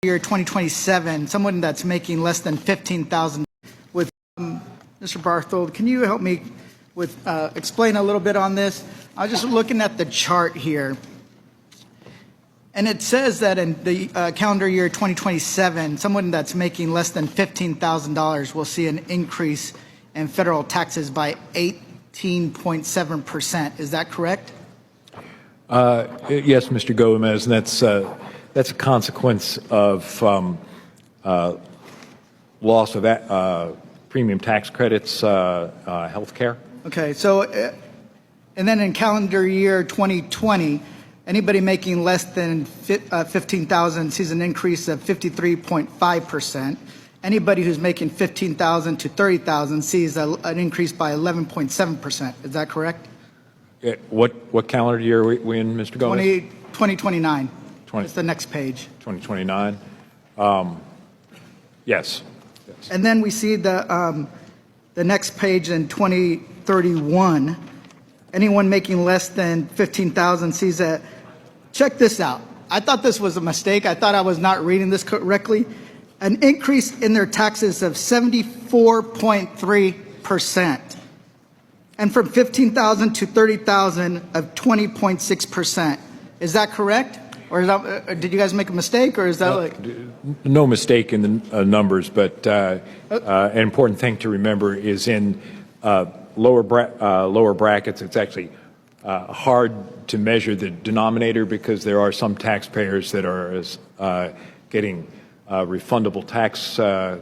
year 2027, someone that's making less than $15,000. With Mr. Barthold, can you help me with explain a little bit on this? I was just looking at the chart here, and it says that in the calendar year 2027, someone that's making less than $15,000 will see an increase in federal taxes by 18.7%. Is that correct? Yes, Mr. Gomez, and that's a consequence of loss of premium tax credits, health care. Okay, so, and then in calendar year 2020, anybody making less than $15,000 sees an increase of 53.5%. Anybody who's making $15,000 to $30,000 sees an increase by 11.7%. Is that correct? Yeah, what calendar year are we in, Mr. Gomez? 2029. It's the next page. 2029. Yes. And then we see the next page in 2031. Anyone making less than $15,000 sees a. Check this out. I thought this was a mistake. I thought I was not reading this correctly. An increase in their taxes of 74.3%. And from $15,000 to $30,000 of 20.6%. Is that correct? Or is that, did you guys make a mistake, or is that like? No mistake in the numbers, but an important thing to remember is in lower brackets, it's actually hard to measure the denominator because there are some taxpayers that are getting refundable tax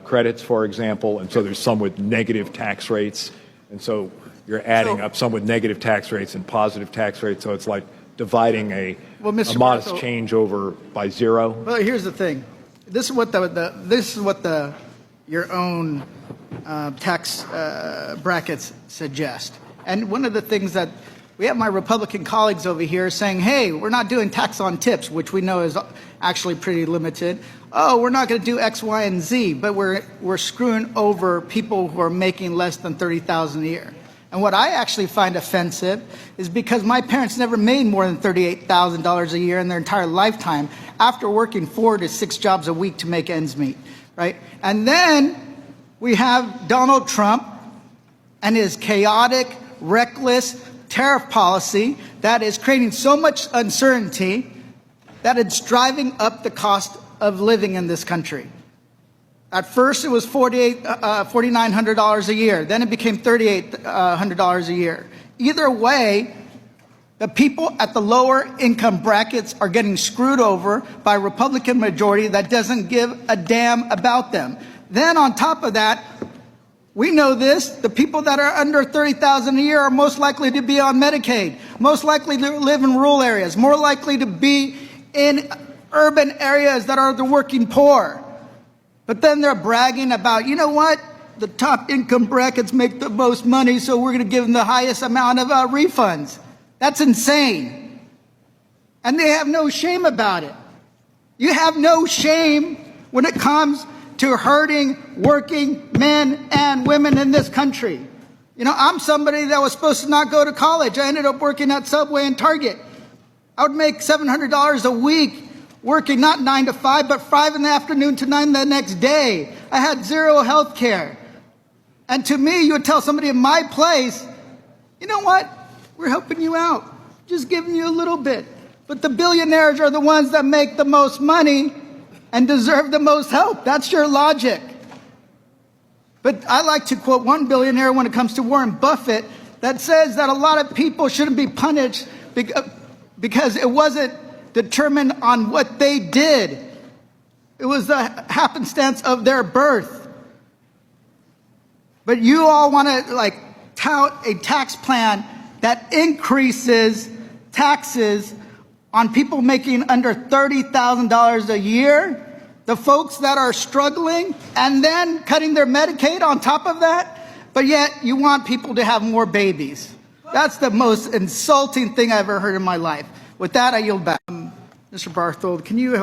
credits, for example, and so there's some with negative tax rates, and so you're adding up some with negative tax rates and positive tax rates, so it's like dividing a modest change over by zero. Well, here's the thing. This is what your own tax brackets suggest. And one of the things that we have my Republican colleagues over here saying, hey, we're not doing tax on tips, which we know is actually pretty limited. Oh, we're not going to do X, Y, and Z, but we're screwing over people who are making less than $30,000 a year. And what I actually find offensive is because my parents never made more than $38,000 a year in their entire lifetime after working 4 to 6 jobs a week to make ends meet, right? And then we have Donald Trump and his chaotic, reckless tariff policy that is creating so much uncertainty that it's driving up the cost of living in this country. At first, it was $4,900 a year. Then it became $3,800 a year. Either way, the people at the lower income brackets are getting screwed over by a Republican majority that doesn't give a damn about them. Then on top of that, we know this, the people that are under $30,000 a year are most likely to be on Medicaid, most likely to live in rural areas, more likely to be in urban areas that are the working poor. But then they're bragging about, you know what? The top income brackets make the most money, so we're going to give them the highest amount of refunds. That's insane. And they have no shame about it. You have no shame when it comes to hurting working men and women in this country. You know, I'm somebody that was supposed to not go to college. I ended up working at Subway and Target. I would make $700 a week working not 9 to 5, but 5 in the afternoon to 9 the next day. I had zero health care. And to me, you would tell somebody in my place, you know what? We're helping you out, just giving you a little bit. But the billionaires are the ones that make the most money and deserve the most help. That's your logic. But I like to quote one billionaire when it comes to Warren Buffett that says that a lot of people shouldn't be punished because it wasn't determined on what they did. It was the happenstance of their birth. But you all want to tout a tax plan that increases taxes on people making under $30,000 a year, the folks that are struggling, and then cutting their Medicaid on top of that, but yet you want people to have more babies. That's the most insulting thing I've ever heard in my life. With that, I yield back. Mr. Barthold, can you help